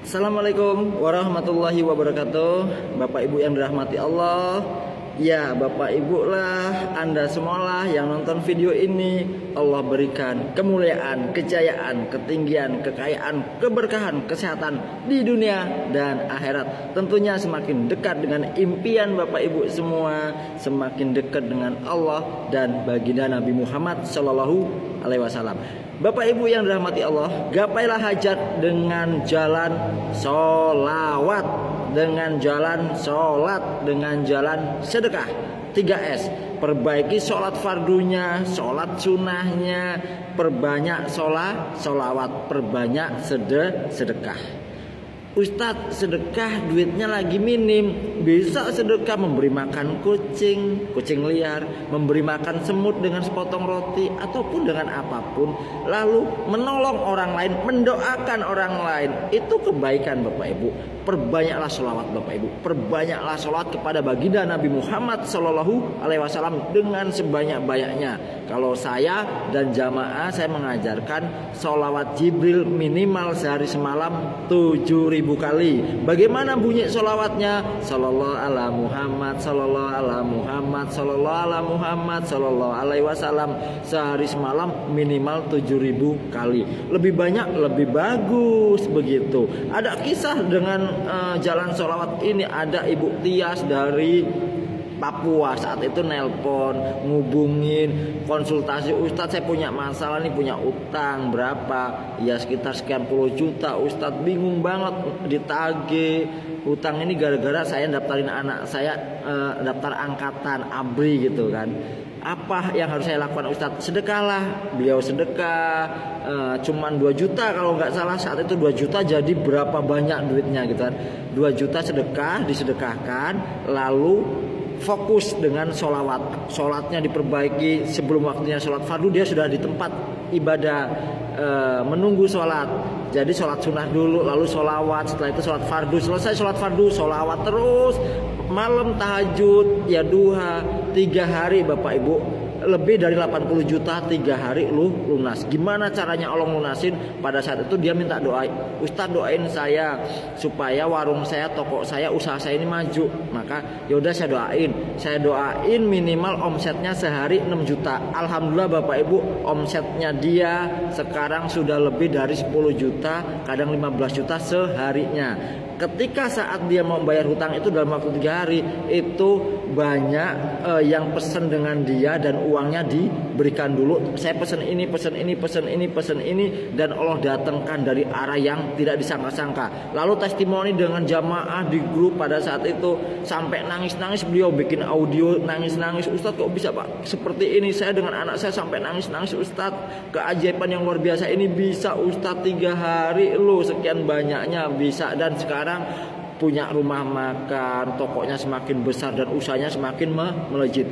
Assalamualaikum warahmatullahi wabarakatuh. Bapak Ibu yang dirahmati Allah. Ya, Bapak Ibu lah, Anda semualah yang nonton video ini, Allah berikan kemuliaan, kejayaan, ketinggian, kekayaan, keberkahan, kesehatan di dunia dan akhirat. Tentunya semakin dekat dengan impian Bapak Ibu semua, semakin dekat dengan Allah dan baginda Nabi Muhammad Shallallahu Alaihi Wasallam. Bapak Ibu yang dirahmati Allah, gapailah hajat dengan jalan sholawat, dengan jalan sholat, dengan jalan sedekah. 3S, perbaiki sholat fardunya, sholat sunnahnya, perbanyak sholawat, perbanyak sedekah. Ustadz, sedekah duitnya lagi minim, bisa sedekah memberi makan kucing liar, memberi makan semut dengan sepotong roti, ataupun dengan apapun, lalu menolong orang lain, mendoakan orang lain. Itu kebaikan Bapak Ibu. Perbanyaklah sholawat Bapak Ibu, perbanyaklah sholawat kepada baginda Nabi Muhammad Shallallahu Alaihi Wasallam dengan sebanyak-banyaknya. Kalau saya dan jamaah, saya mengajarkan sholawat Jibril minimal sehari semalam 7.000 kali. Bagaimana bunyi sholawatnya? Sallallahu ala Muhammad, sallallahu ala Muhammad, sallallahu ala Muhammad, sallallahu alaihi wasallam. Sehari semalam minimal 7.000 kali. Lebih banyak lebih bagus begitu. Ada kisah dengan jalan sholawat ini. Ada Ibu Tias dari Papua, saat itu nelpon, ngubungin, konsultasi, Ustadz saya punya masalah nih, punya utang berapa, ya sekitar sekian puluh juta Ustadz, bingung banget ditagih utang ini gara-gara saya daftarin anak saya daftar angkatan ABRI gitu kan. Apa yang harus saya lakukan Ustadz? Sedekahlah. Beliau sedekah, cuman 2 juta kalau nggak salah, saat itu 2 juta jadi berapa banyak duitnya gitu kan. 2 juta sedekah, disedekahkan, lalu fokus dengan sholawat. Sholatnya diperbaiki, sebelum waktunya sholat fardu dia sudah di tempat ibadah, menunggu sholat. Jadi sholat sunnah dulu, lalu sholawat, setelah itu sholat fardu. Selesai sholat fardu, sholawat terus. Malam tahajud, ya duha, 3 hari Bapak Ibu, lebih dari 80 juta 3 hari lunas. Gimana caranya Allah lunasin? Pada saat itu dia minta doa, Ustadz doain saya supaya warung saya, toko saya, usaha saya ini maju. Maka yaudah saya doain minimal omsetnya sehari 6 juta. Alhamdulillah Bapak Ibu, omsetnya dia sekarang sudah lebih dari 10 juta, kadang 15 juta seharinya. Ketika saat dia mau bayar hutang itu dalam waktu 3 hari, itu banyak yang pesen dengan dia dan uangnya diberikan dulu. Saya pesen ini, dan Allah datangkan dari arah yang tidak disangka-sangka. Lalu testimoni dengan jamaah di grup pada saat itu, sampai nangis-nangis beliau bikin audio nangis-nangis. Ustadz kok bisa Pak seperti ini? Saya dengan anak saya sampai nangis-nangis Ustadz. Keajaiban yang luar biasa ini bisa Ustadz 3 hari loh, sekian banyaknya bisa. Dan sekarang punya rumah makan, tokonya semakin besar dan usahanya semakin melejit.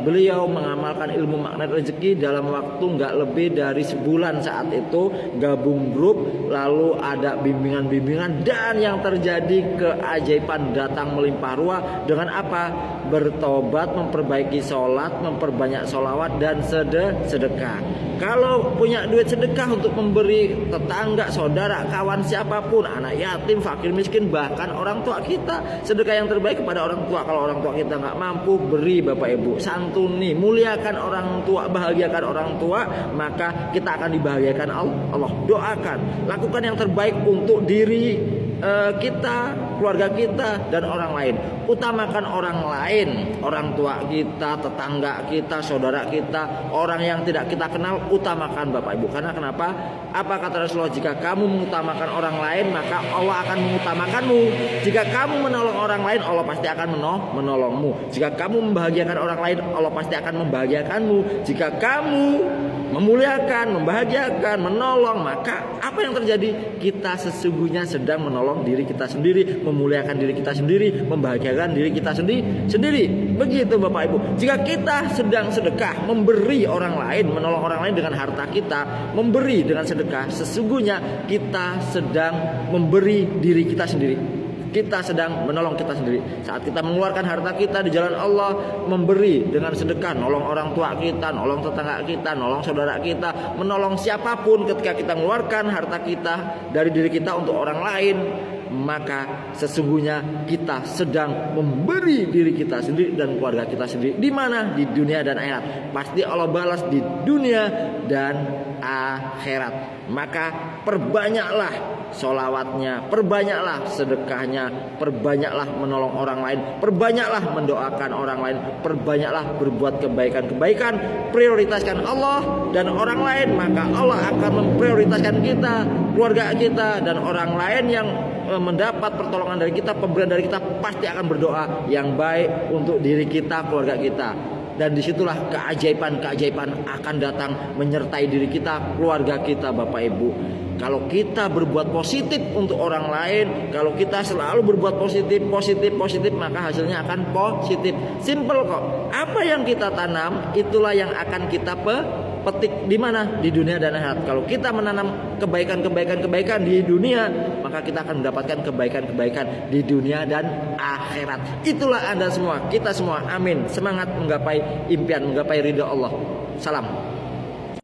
Beliau mengamalkan ilmu magnet rezeki dalam waktu nggak lebih dari sebulan. Saat itu gabung grup, lalu ada bimbingan-bimbingan, dan yang terjadi keajaiban datang melimpah ruah. Dengan apa? Bertobat, memperbaiki sholat, memperbanyak sholawat dan sedekah. Kalau punya duit sedekah untuk memberi tetangga, saudara, kawan, siapapun, anak yatim, fakir miskin, bahkan orang tua kita, sedekah yang terbaik kepada orang tua. Kalau orang tua kita nggak mampu, beri Bapak Ibu, santuni, muliakan orang tua, bahagiakan orang tua, maka kita akan dibahagiakan Allah. Doakan, lakukan yang terbaik untuk diri kita, keluarga kita, dan orang lain. Utamakan orang lain, orang tua kita, tetangga kita, saudara kita, orang yang tidak kita kenal, utamakan Bapak Ibu. Karena kenapa? Apa kata Rasulullah? Jika kamu mengutamakan orang lain, maka Allah akan mengutamakanmu. Jika kamu menolong orang lain, Allah pasti akan menolongmu. Jika kamu membahagiakan orang lain, Allah pasti akan membahagiakanmu. Jika kamu memuliakan, membahagiakan, menolong, maka apa yang terjadi? Kita sesungguhnya sedang menolong diri kita sendiri, memuliakan diri kita sendiri, membahagiakan diri kita sendiri. Begitu Bapak Ibu. Jika kita sedang sedekah, memberi orang lain, menolong orang lain dengan harta kita, memberi dengan sedekah, sesungguhnya kita sedang memberi diri kita sendiri. kita sedang menolong kita sendiri. Saat kita mengeluarkan harta kita di jalan Allah, memberi dengan sedekah, nolong orang tua kita, nolong tetangga kita, nolong saudara kita, menolong siapapun, ketika kita mengeluarkan harta kita dari diri kita untuk orang lain, maka sesungguhnya kita sedang memberi diri kita sendiri dan keluarga kita sendiri. Di mana? Di dunia dan akhirat. Pasti Allah balas di dunia dan akhirat. Maka perbanyaklah sholawatnya, perbanyaklah sedekahnya, perbanyaklah menolong orang lain, perbanyaklah mendoakan orang lain, perbanyaklah berbuat kebaikan-kebaikan, prioritaskan Allah dan orang lain, maka Allah akan memprioritaskan kita, keluarga kita, dan orang lain yang mendapat pertolongan dari kita, pemberian dari kita, pasti akan berdoa yang baik untuk diri kita, keluarga kita. Dan disitulah keajaiban-keajaiban akan datang menyertai diri kita, keluarga kita, Bapak Ibu. Kalau kita berbuat positif untuk orang lain, kalau kita selalu berbuat positif, maka hasilnya akan positif. Simple kok. Apa yang kita tanam, itulah yang akan kita petik di mana? Di dunia dan akhirat. Kalau kita menanam kebaikan di dunia, maka kita akan mendapatkan kebaikan di dunia dan akhirat. Itulah Anda semua, kita semua. Amin. Semangat menggapai impian, menggapai ridha Allah. Salam.